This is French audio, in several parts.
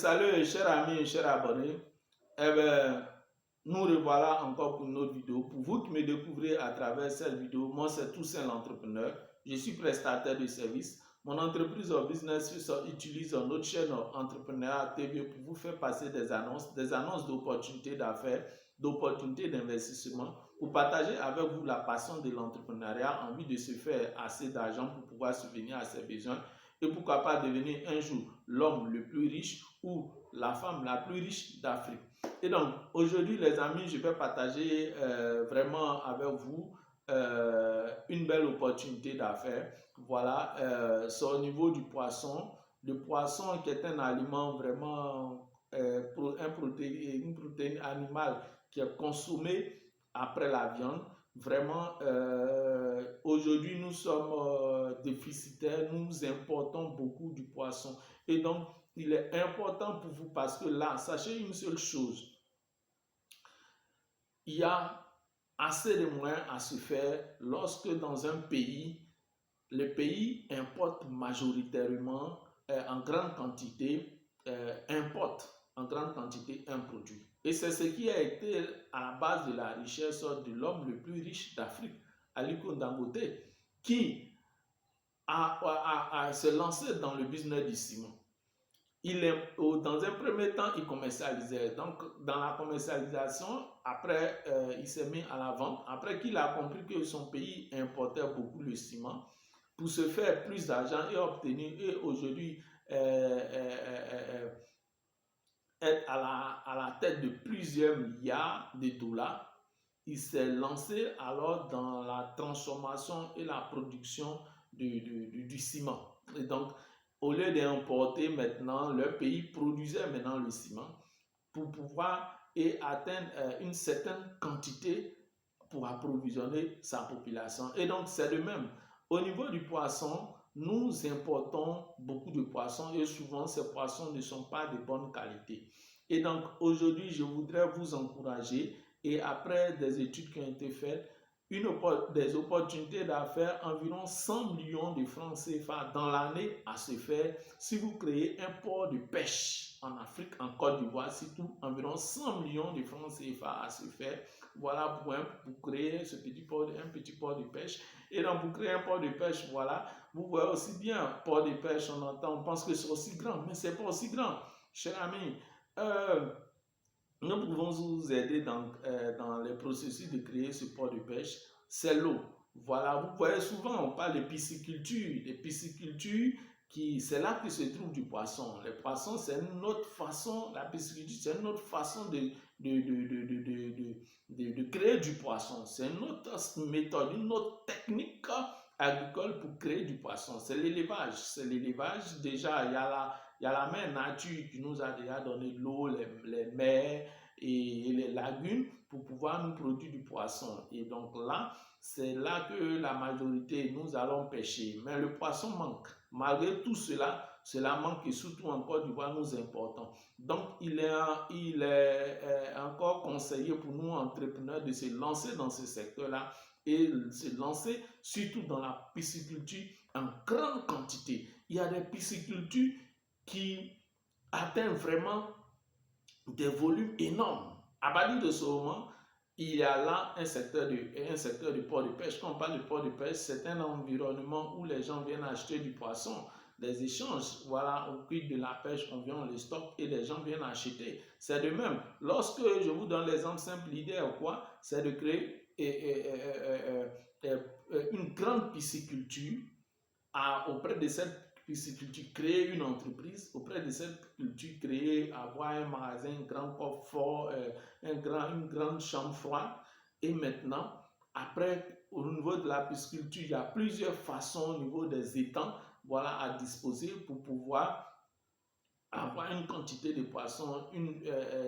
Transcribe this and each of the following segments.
salut, chers amis et chers abonnés. Eh ben, nous revoilà encore pour une autre vidéo. Pour vous qui me découvrez à travers cette vidéo, moi c'est Toussaint l'entrepreneur. Je suis prestataire de services. Mon entreprise au business utilise notre chaîne Entrepreneur TV pour vous faire passer des annonces d'opportunités d'affaires, d'opportunités d'investissement, pour partager avec vous la passion de l'entrepreneuriat, envie de se faire assez d'argent pour pouvoir subvenir à ses besoins et pourquoi pas devenir un jour l'homme le plus riche ou la femme la plus riche d'Afrique. Et donc, aujourd'hui, les amis, je vais partager vraiment avec vous une belle opportunité d'affaires. Voilà, c'est au niveau du poisson. Le poisson qui est un aliment vraiment, une protéine animale qui est consommée après la viande. Vraiment, aujourd'hui, nous sommes déficitaires, nous importons beaucoup du poisson. Et donc, il est important pour vous parce que là, sachez une seule chose, il y a assez de moyens à se faire lorsque dans un pays, le pays importe majoritairement en grande quantité, importe en grande quantité un produit. Et c'est ce qui a été à la base de la richesse de l'homme le plus riche d'Afrique, Aliko Dangote, qui a se lancé dans le business du ciment. Dans un premier temps, il commercialisait. Donc, dans la commercialisation, après, il s'est mis à la vente. Après qu'il a compris que son pays importait beaucoup le ciment, pour se faire plus d'argent et obtenir, et aujourd'hui, être à la tête de plusieurs milliards de dollars, il s'est lancé alors dans la transformation et la production du ciment. Et donc, au lieu d'importer maintenant, leur pays produisait maintenant le ciment pour pouvoir atteindre une certaine quantité pour approvisionner sa population. Et donc, c'est le même. Au niveau du poisson, nous importons beaucoup de poissons et souvent ces poissons ne sont pas de bonne qualité. Et donc, aujourd'hui, je voudrais vous encourager et après des études qui ont été faites, des opportunités d'affaires, environ 100 millions de francs CFA dans l'année à se faire si vous créez un port de pêche en Afrique, en Côte d'Ivoire, surtout environ 100 millions de francs CFA à se faire. Voilà pour créer un petit port de pêche. Et donc pour créer un port de pêche, voilà, vous voyez aussi bien port de pêche, on pense que c'est aussi grand, mais c'est pas aussi grand. Chers amis, nous pouvons vous aider dans les processus de créer ce port de pêche, c'est l'eau. Voilà, vous voyez souvent, on parle de pisciculture. Les piscicultures, c'est là que se trouve du poisson. Les poissons, c'est une autre façon, la pisciculture, c'est une autre façon de créer du poisson. C'est une autre méthode, une autre technique agricole pour créer du poisson. C'est l'élevage. C'est l'élevage. Déjà, il y a la mère nature qui nous a déjà donné l'eau, les mers et les lagunes pour pouvoir nous produire du poisson. Et donc là, c'est là que la majorité, nous allons pêcher. Mais le poisson manque. Malgré tout cela, cela manque et surtout en Côte d'Ivoire, nous importons. Donc, il est encore conseillé pour nous, entrepreneurs, de se lancer dans ce secteur-là et se lancer surtout dans la pisciculture en grande quantité. Il y a des piscicultures qui atteignent vraiment des volumes énormes. À partir de ce moment, il y a là un secteur de port de pêche. Quand on parle de port de pêche, c'est un environnement où les gens viennent acheter du poisson, des échanges. Voilà, au prix de la pêche, on vient, on le stocke et les gens viennent acheter. C'est de même. Lorsque je vous donne l'exemple simple, l'idée est quoi? C'est de créer une grande pisciculture auprès de cette pisciculture, créer une entreprise, auprès de cette culture, créer, avoir un magasin, un grand coffre-fort, une grande chambre froide. Et maintenant, après, au niveau de la pisciculture, il y a plusieurs façons au niveau des étangs, voilà, à disposer pour pouvoir avoir une quantité de poissons,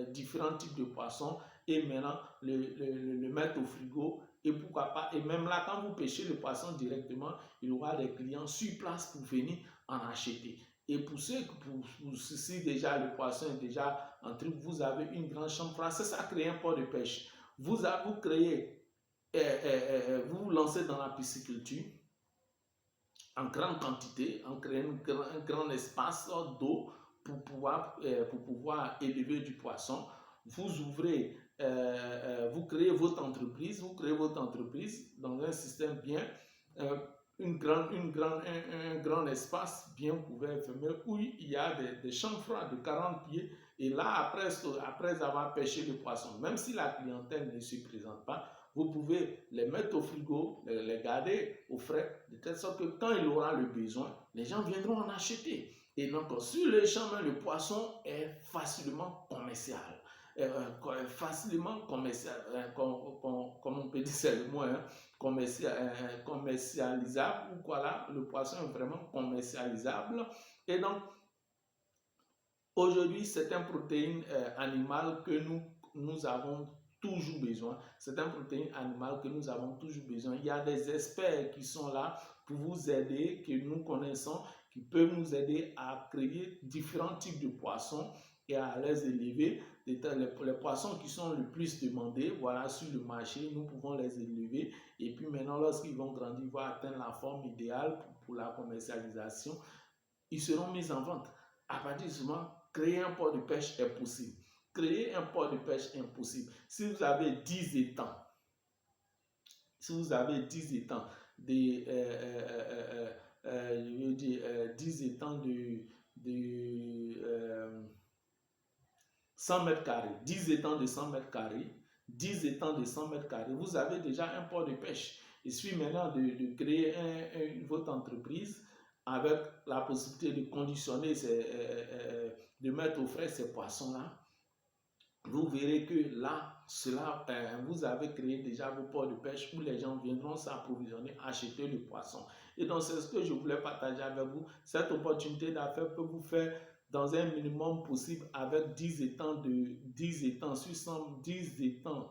différents types de poissons, et maintenant le mettre au frigo. Et pourquoi pas, et même là, quand vous pêchez le poisson directement, il y aura des clients sur place pour venir en acheter. Et pour ceci, déjà, le poisson est déjà en truc, vous avez une grande chambre froide, c'est ça, créer un port de pêche. Vous créez, vous vous lancez dans la pisciculture en grande quantité, en créant un grand espace d'eau pour pouvoir élever du poisson. Vous ouvrez, vous créez votre entreprise, dans un système bien, un grand espace bien couvert, fermé, où il y a des chambres froides de 40 pieds. Et là, après avoir pêché le poisson, même si la clientèle ne se présente pas, vous pouvez les mettre au frigo, les garder au frais, de telle sorte que quand il aura le besoin, les gens viendront en acheter. Et donc, sur le champ, le poisson est facilement commercial. Facilement commercial, comme on peut dire, c'est le mot, hein, commercialisable, ou quoi là, le poisson est vraiment commercialisable. Et donc, aujourd'hui, c'est une protéine animale que nous avons toujours besoin. C'est une protéine animale que nous avons toujours besoin. Il y a des experts qui sont là pour vous aider, que nous connaissons, qui peuvent nous aider à créer différents types de poissons et à les élever. Les poissons qui sont le plus demandés, voilà, sur le marché, nous pouvons les élever. Et puis maintenant, lorsqu'ils vont grandir, ils vont atteindre la forme idéale pour la commercialisation, ils seront mis en vente. À partir de ce moment, créer un port de pêche est possible. Créer un port de pêche est impossible. Si vous avez 10 étangs, je veux dire, 10 étangs de 100 mètres carrés, 10 étangs de 100 mètres carrés, 10 étangs de 100 mètres carrés, vous avez déjà un port de pêche. Il suffit maintenant de créer votre entreprise avec la possibilité de conditionner, de mettre au frais ces poissons-là. Vous verrez que là, vous avez créé déjà vos ports de pêche où les gens viendront s'approvisionner, acheter le poisson. Et donc, c'est ce que je voulais partager avec vous. Cette opportunité d'affaires peut vous faire dans un minimum possible avec 10 étangs sur 100, 10 étangs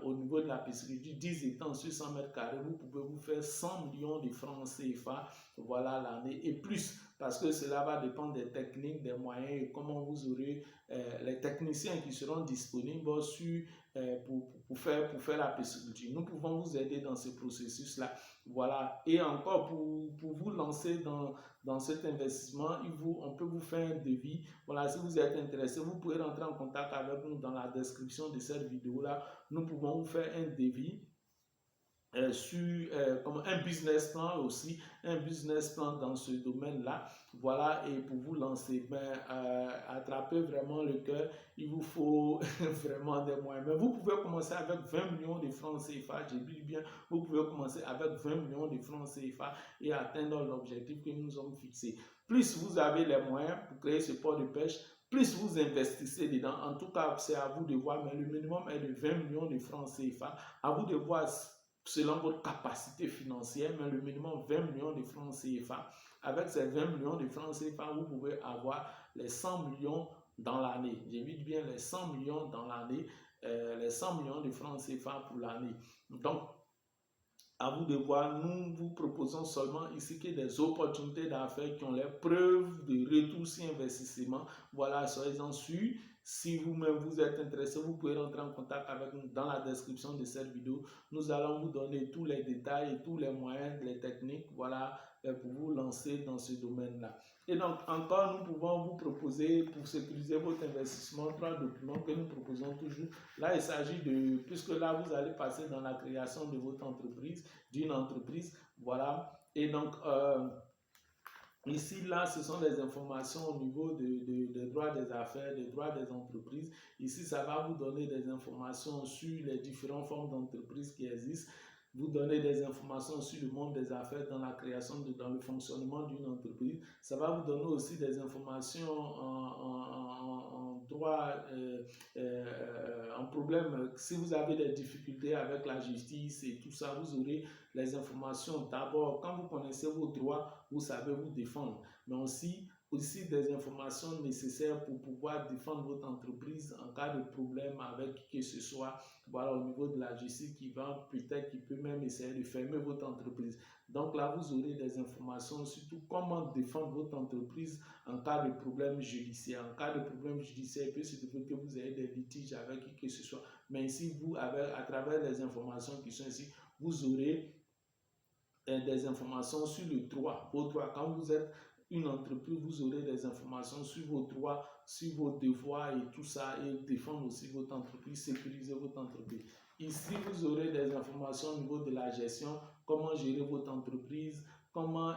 au niveau de la pisciculture, 10 étangs sur 100 mètres carrés, vous pouvez vous faire 100 millions de francs CFA, voilà, l'année, et plus, parce que cela va dépendre des techniques, des moyens et comment vous aurez les techniciens qui seront disponibles sur, pour faire la pisciculture. Nous pouvons vous aider dans ce processus-là. Voilà. Et encore, pour vous lancer dans cet investissement, on peut vous faire un devis. Voilà, si vous êtes intéressé, vous pouvez rentrer en contact avec nous dans la description de cette vidéo-là. Nous pouvons vous faire un devis. Sur comme un business plan aussi, un business plan dans ce domaine-là, voilà, et pour vous lancer, attrapez vraiment le cœur, il vous faut vraiment des moyens, mais vous pouvez commencer avec 20 millions de francs CFA, j'ai dit bien, vous pouvez commencer avec 20 millions de francs CFA et atteindre l'objectif que nous avons fixé. Plus vous avez les moyens pour créer ce port de pêche, plus vous investissez dedans, en tout cas, c'est à vous de voir, mais le minimum est de 20 millions de francs CFA, à vous de voir selon votre capacité financière, mais le minimum 20 millions de francs CFA. Avec ces 20 millions de francs CFA, vous pouvez avoir les 100 millions dans l'année. J'évite bien les 100 millions dans l'année, les 100 millions de francs CFA pour l'année. Donc, à vous de voir, nous vous proposons seulement ici que des opportunités d'affaires qui ont les preuves de retour sur investissement. Voilà, soyez-en sûrs. Si vous-même vous êtes intéressé, vous pouvez rentrer en contact avec nous dans la description de cette vidéo. Nous allons vous donner tous les détails et tous les moyens, les techniques, voilà, pour vous lancer dans ce domaine-là. Et donc, encore, nous pouvons vous proposer, pour sécuriser votre investissement, 3 documents que nous proposons toujours. Là, il s'agit de, puisque là, vous allez passer dans la création de votre entreprise, d'une entreprise, voilà. Et donc, ici, là, ce sont des informations au niveau des droits des affaires, des droits des entreprises. Ici, ça va vous donner des informations sur les différentes formes d'entreprises qui existent, vous donner des informations sur le monde des affaires dans la création, dans le fonctionnement d'une entreprise. Ça va vous donner aussi des informations en droit, en problème. Si vous avez des difficultés avec la justice et tout ça, vous aurez les informations. D'abord, quand vous connaissez vos droits, vous savez vous défendre. Mais aussi des informations nécessaires pour pouvoir défendre votre entreprise en cas de problème avec qui que ce soit, voilà, au niveau de la justice qui va peut-être, qui peut même essayer de fermer votre entreprise. Donc là, vous aurez des informations surtout comment défendre votre entreprise en cas de problème judiciaire. En cas de problème judiciaire, il peut se trouver que vous ayez des litiges avec qui que ce soit. Mais ici, vous, à travers les informations qui sont ici, vous aurez des informations sur le droit. Au droit, quand vous êtes une entreprise, vous aurez des informations sur vos droits, sur vos devoirs et tout ça, et défendre aussi votre entreprise, sécuriser votre entreprise. Ici, vous aurez des informations au niveau de la gestion, comment gérer votre entreprise, comment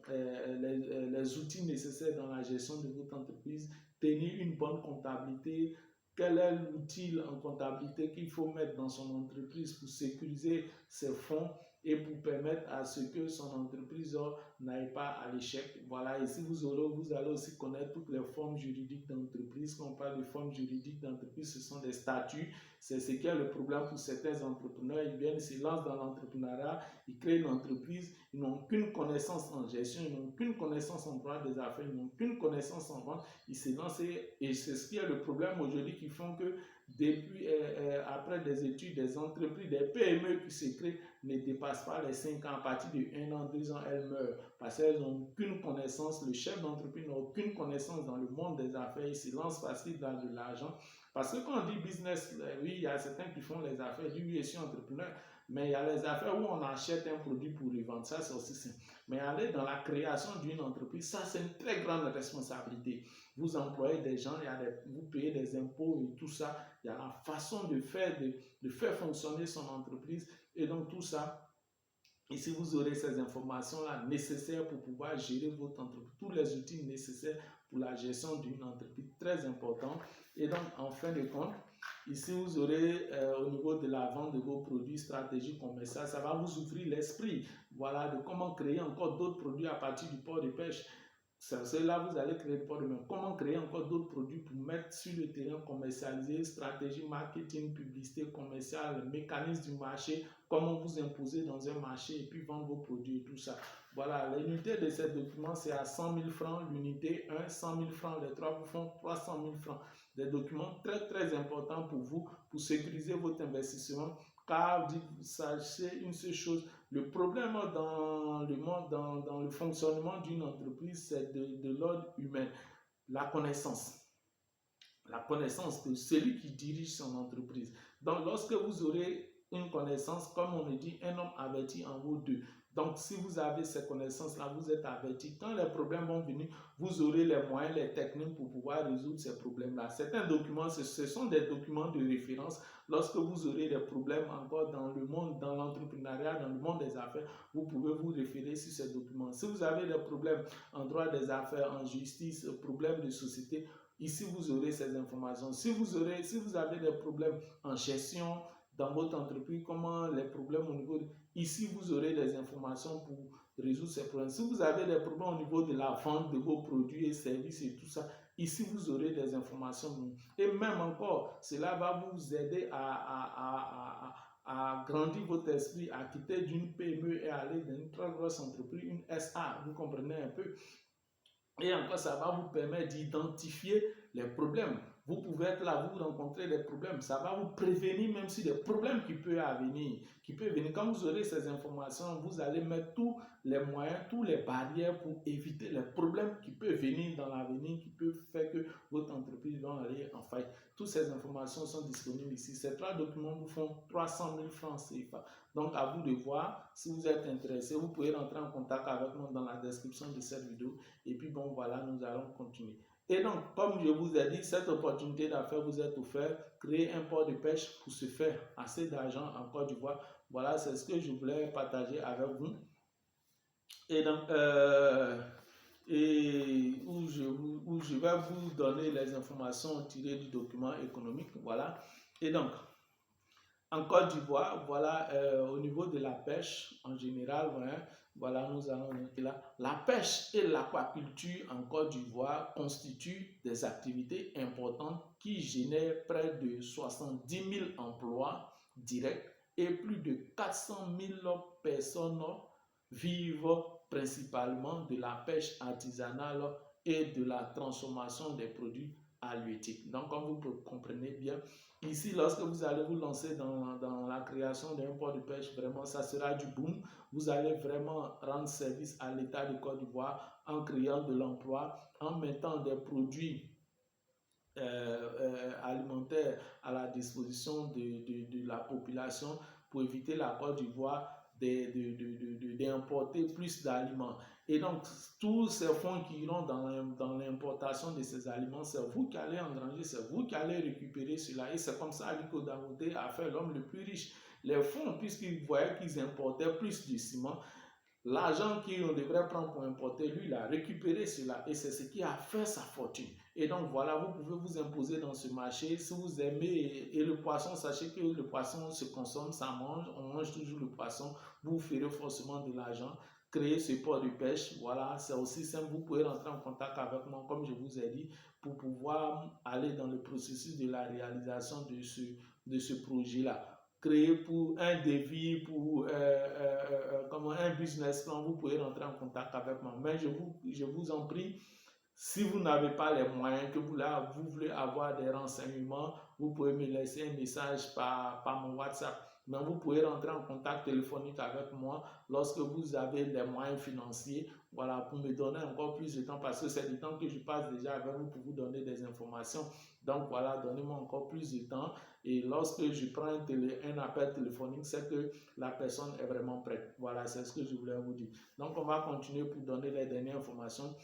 les outils nécessaires dans la gestion de votre entreprise, tenir une bonne comptabilité, quel est l'outil en comptabilité qu'il faut mettre dans son entreprise pour sécuriser ses fonds et pour permettre à ce que son entreprise n'aille pas à l'échec. Voilà, ici vous allez aussi connaître toutes les formes juridiques d'entreprise. Quand on parle de formes juridiques d'entreprise, ce sont des statuts. C'est ce qui est le problème pour certains entrepreneurs. Ils viennent, se lancent dans l'entrepreneuriat, ils créent une entreprise, ils n'ont aucune connaissance en gestion, ils n'ont aucune connaissance en droit des affaires, ils n'ont aucune connaissance en vente. Ils se lancent et c'est ce qui est le problème aujourd'hui qui font que depuis, après des études, des entreprises, des PME qui se créent ne dépassent pas les 5 ans. À partir de 1 an, 2 ans, elles meurent parce qu'elles n'ont aucune connaissance. Le chef d'entreprise n'a aucune connaissance dans le monde des affaires. Il se lance facile dans de l'argent. Parce que quand on dit business, oui, il y a certains qui font les affaires. Ils disent, oui, je suis entrepreneur. Mais il y a les affaires où on achète un produit pour le vendre. Ça, c'est aussi simple. Mais aller dans la création d'une entreprise, ça, c'est une très grande responsabilité. Vous employez des gens, vous payez des impôts et tout ça. Il y a la façon de faire fonctionner son entreprise. Et donc, tout ça, ici, vous aurez ces informations-là nécessaires pour pouvoir gérer votre entreprise. Tous les outils nécessaires pour la gestion d'une entreprise, très important. Et donc, en fin de compte, ici, vous aurez au niveau de la vente de vos produits, stratégie commerciale, ça va vous ouvrir l'esprit, voilà, de comment créer encore d'autres produits à partir du port de pêche. C'est là vous allez créer le port de main. Comment créer encore d'autres produits pour mettre sur le terrain, commercialiser, stratégie marketing, publicité commerciale, mécanisme du marché, comment vous imposer dans un marché et puis vendre vos produits et tout ça. Voilà, l'unité de ces documents, c'est à 100 000 francs. L'unité 1, 100 000 francs. Les trois vous font 300 000 francs. Des documents très, très importants pour vous, pour sécuriser votre investissement. Car sachez une seule chose, le problème dans le monde, dans le fonctionnement d'une entreprise, c'est de l'ordre humain. La connaissance de celui qui dirige son entreprise. Donc, lorsque vous aurez une connaissance, comme on le dit, un homme averti en vaut deux. Donc, si vous avez ces connaissances-là, vous êtes averti. Quand les problèmes vont venir, vous aurez les moyens, les techniques pour pouvoir résoudre ces problèmes-là. Certains documents, ce sont des documents de référence. Lorsque vous aurez des problèmes encore dans le monde, dans l'entrepreneuriat, dans le monde des affaires, vous pouvez vous référer sur ces documents. Si vous avez des problèmes en droit des affaires, en justice, problèmes de société, ici, vous aurez ces informations. Si vous avez des problèmes en gestion dans votre entreprise, comment les problèmes au niveau ici, vous aurez des informations pour résoudre ces problèmes. Si vous avez des problèmes au niveau de la vente de vos produits et services et tout ça, ici, vous aurez des informations. Et même encore, cela va vous aider à grandir votre esprit, à quitter d'une PME et aller dans une très grosse entreprise, une SA, vous comprenez un peu. Et encore, ça va vous permettre d'identifier les problèmes. Vous pouvez être là, vous rencontrez des problèmes. Ça va vous prévenir même si des problèmes qui peuvent venir. Quand vous aurez ces informations, vous allez mettre tous les moyens, toutes les barrières pour éviter les problèmes qui peuvent venir dans l'avenir, qui peuvent faire que votre entreprise va aller en faillite. Toutes ces informations sont disponibles ici. Ces trois documents vous font 300 000 francs CFA. Donc, à vous de voir. Si vous êtes intéressé, vous pouvez rentrer en contact avec nous dans la description de cette vidéo. Et puis, bon, voilà, nous allons continuer. Et donc, comme je vous ai dit, cette opportunité d'affaires vous est offerte. Créer un port de pêche pour se faire assez d'argent en Côte d'Ivoire. Voilà, c'est ce que je voulais partager avec vous. Et donc, où je vais vous donner les informations tirées du document économique. Voilà. Et donc, en Côte d'Ivoire, voilà, au niveau de la pêche en général, voilà, nous allons noter là. La pêche et l'aquaculture en Côte d'Ivoire constituent des activités importantes qui génèrent près de 70 000 emplois directs et plus de 400 000 personnes vivent principalement de la pêche artisanale et de la transformation des produits halieutiques. Donc, comme vous comprenez bien, ici, lorsque vous allez vous lancer dans la création d'un port de pêche, vraiment, ça sera du boom. Vous allez vraiment rendre service à l'État de Côte d'Ivoire en créant de l'emploi, en mettant des produits alimentaires à la disposition de la population pour éviter la Côte d'Ivoire d'importer plus d'aliments. Et donc, tous ces fonds qui iront dans l'importation de ces aliments, c'est vous qui allez engranger, c'est vous qui allez récupérer cela. Et c'est comme ça Aliko Dangote a fait l'homme le plus riche. Les fonds, puisqu'ils voyaient qu'ils importaient plus de ciment, l'argent qu'on devrait prendre pour importer, lui, il a récupéré cela et c'est ce qui a fait sa fortune. Et donc voilà, vous pouvez vous imposer dans ce marché si vous aimez. Et le poisson, sachez que le poisson se consomme, ça mange, on mange toujours le poisson, vous ferez forcément de l'argent. Créer ce port de pêche, voilà, c'est aussi simple. Vous pouvez rentrer en contact avec moi, comme je vous ai dit, pour pouvoir aller dans le processus de la réalisation de ce projet-là. Créer pour un devis, pour comme un business plan, vous pouvez rentrer en contact avec moi. Mais je vous en prie, si vous n'avez pas les moyens, que vous voulez avoir des renseignements, vous pouvez me laisser un message par mon WhatsApp. Mais vous pouvez rentrer en contact téléphonique avec moi lorsque vous avez les moyens financiers, voilà, pour me donner encore plus de temps, parce que c'est du temps que je passe déjà avec vous pour vous donner des informations. Donc voilà, donnez-moi encore plus de temps. Et lorsque je prends un appel téléphonique, c'est que la personne est vraiment prête. Voilà, c'est ce que je voulais vous dire. Donc on va continuer pour donner les dernières informations.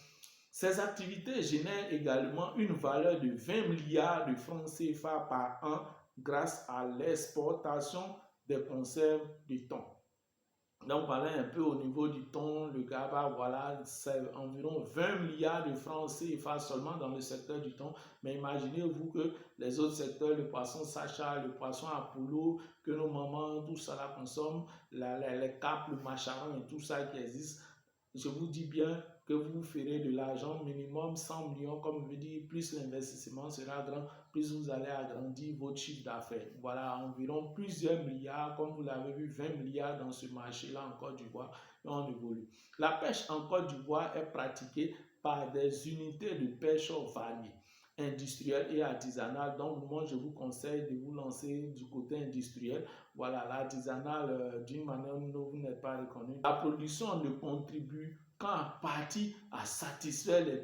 Ces activités génèrent également une valeur de 20 milliards de francs CFA par an grâce à l'exportation des conserves de thon. Donc, voilà un peu au niveau du thon, le GABA, voilà, c'est environ 20 milliards de francs CFA seulement dans le secteur du thon. Mais imaginez-vous que les autres secteurs, le poisson Sacha, le poisson Apollo, que nos mamans, tout ça la consomment, les capes, le macharon et tout ça qui existe, je vous dis bien que vous ferez de l'argent minimum 100 millions, comme je dis, plus l'investissement sera grand, plus vous allez agrandir votre chiffre d'affaires. Voilà, environ plusieurs milliards, comme vous l'avez vu, 20 milliards dans ce marché-là en Côte d'Ivoire, et on évolue. La pêche en Côte d'Ivoire est pratiquée par des unités de pêche variées, industrielles et artisanales. Donc, moi, je vous conseille de vous lancer du côté industriel. Voilà, l'artisanal, d'une manière ou d'une autre, vous n'êtes pas reconnu. La production ne contribue qu'en partie à satisfaire les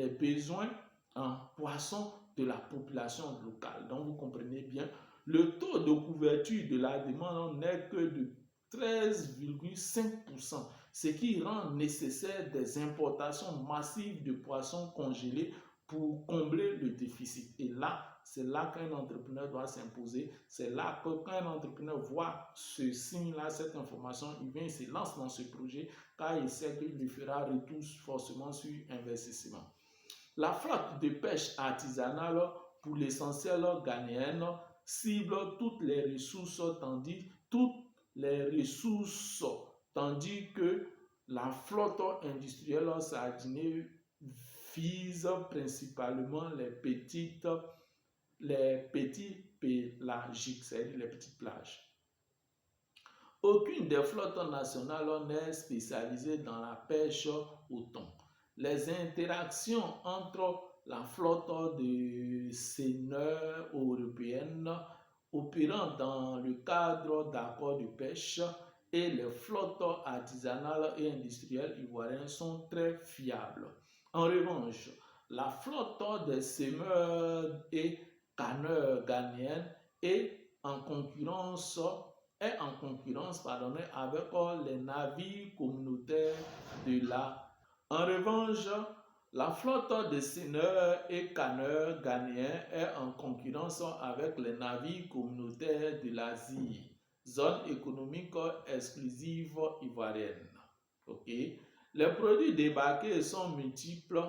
besoins en poissons de la population locale. Donc, vous comprenez bien, le taux de couverture de la demande n'est que de 13,5%, ce qui rend nécessaire des importations massives de poissons congelés pour combler le déficit. Et là, c'est là qu'un entrepreneur doit s'imposer. C'est là que quand un entrepreneur voit ce signe-là, cette information, il vient, il se lance dans ce projet car il sait qu'il lui fera retour forcément sur investissement. La flotte de pêche artisanale, pour l'essentiel ghanéenne, cible toutes les ressources, tandis que la flotte industrielle sardinienne vise principalement les petits pélagiques, c'est-à-dire les petites plages. Aucune des flottes nationales n'est spécialisée dans la pêche au thon. Les interactions entre la flotte de seineurs européennes opérant dans le cadre d'accords de pêche et les flottes artisanales et industrielles ivoiriennes sont très fiables. En revanche, la flotte des semeurs et canneurs ghanéennes est en concurrence avec les navires communautaires de la. En revanche, la flotte de seineurs et canneurs ghanéens est en concurrence avec les navires communautaires de l'Asie, zone économique exclusive ivoirienne. Okay? Les produits débarqués sont multiples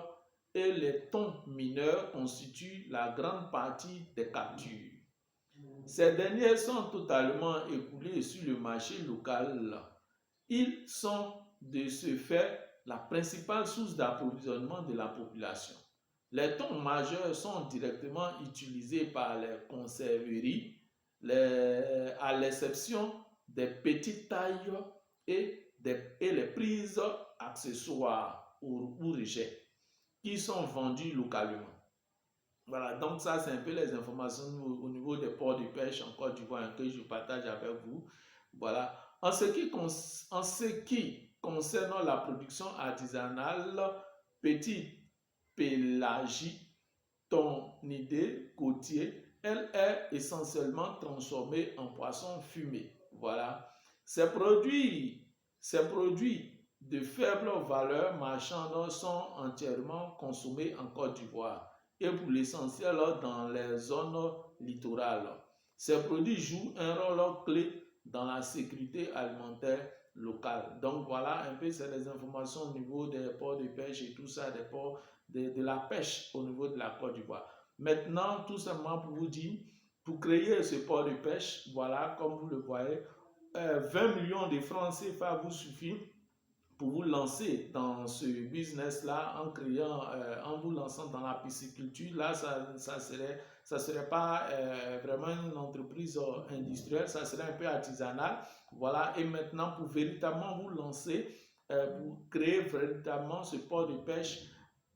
et les thons mineurs constituent la grande partie des captures. Ces derniers sont totalement écoulés sur le marché local. Ils sont de ce fait la principale source d'approvisionnement de la population. Les thons majeurs sont directement utilisés par les conserveries, à l'exception des petites tailles et les prises accessoires ou rejets qui sont vendues localement. Voilà, donc ça c'est un peu les informations au niveau des ports de pêche en Côte d'Ivoire que je partage avec vous. Voilà. En ce qui concerne la production artisanale, petite pélagie, thonidés, côtier, elle est essentiellement transformée en poisson fumé. Voilà. ces produits de faible valeur marchande sont entièrement consommés en Côte d'Ivoire et pour l'essentiel dans les zones littorales. Ces produits jouent un rôle clé dans la sécurité alimentaire locale. Donc voilà un peu, c'est les informations au niveau des ports de pêche et tout ça, des ports de la pêche au niveau de la Côte d'Ivoire. Maintenant, tout simplement pour vous dire, pour créer ce port de pêche, voilà, comme vous le voyez, 20 millions de francs CFA vous suffit pour vous lancer dans ce business-là en vous lançant dans la pisciculture. Là, ça serait pas vraiment une entreprise industrielle, ça serait un peu artisanal. Voilà, et maintenant, pour véritablement vous lancer, pour créer véritablement ce port de pêche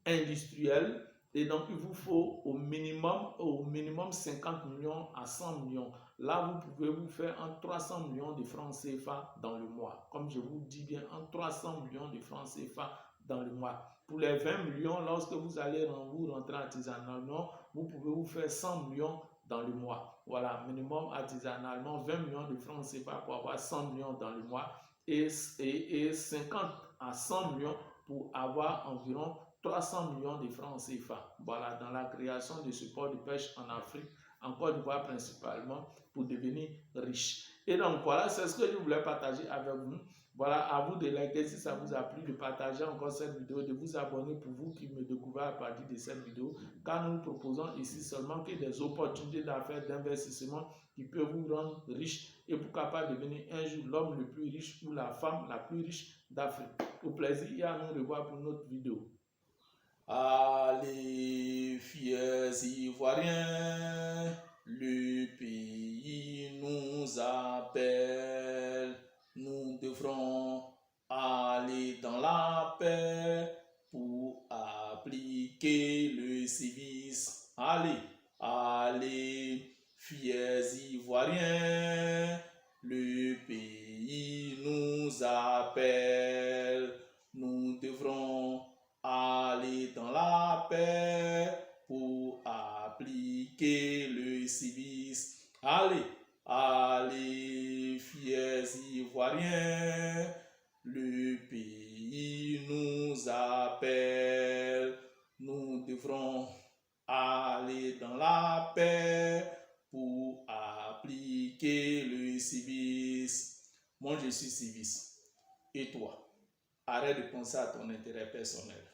industriel, et donc il vous faut au minimum 50 millions à 100 millions. Là, vous pouvez vous faire en 300 millions de francs CFA dans le mois. Comme je vous dis bien, en 300 millions de francs CFA dans le mois. Pour les 20 millions, lorsque vous allez vous rentrer artisanalement, vous pouvez vous faire 100 millions dans le mois. Voilà, minimum artisanalement, 20 millions de francs CFA pour avoir 100 millions dans le mois et 50 à 100 millions pour avoir environ 300 millions de francs CFA. Voilà, dans la création de ce port de pêche en Afrique, en Côte d'Ivoire principalement, pour devenir riche. Et donc voilà, c'est ce que je voulais partager avec vous. Voilà, à vous de liker si ça vous a plu, de partager encore cette vidéo, de vous abonner pour vous qui me découvrez à partir de cette vidéo, car nous proposons ici seulement que des opportunités d'affaires, d'investissement qui peuvent vous rendre riche et pourquoi pas devenir un jour l'homme le plus riche ou la femme la plus riche d'Afrique. Au plaisir et à nous revoir pour notre vidéo. Allez, fiers Ivoiriens, le pays nous appelle. Nous devrons aller dans la paix pour appliquer le civisme. Allez, allez, fiers Ivoiriens, le pays nous appelle. Nous devrons aller dans la paix pour appliquer le civisme. Allez, allez, fiers Ivoiriens, le pays nous appelle. Nous devrons aller dans la paix pour appliquer le civisme. Moi, je suis civisme. Et toi? Arrête de penser à ton intérêt personnel.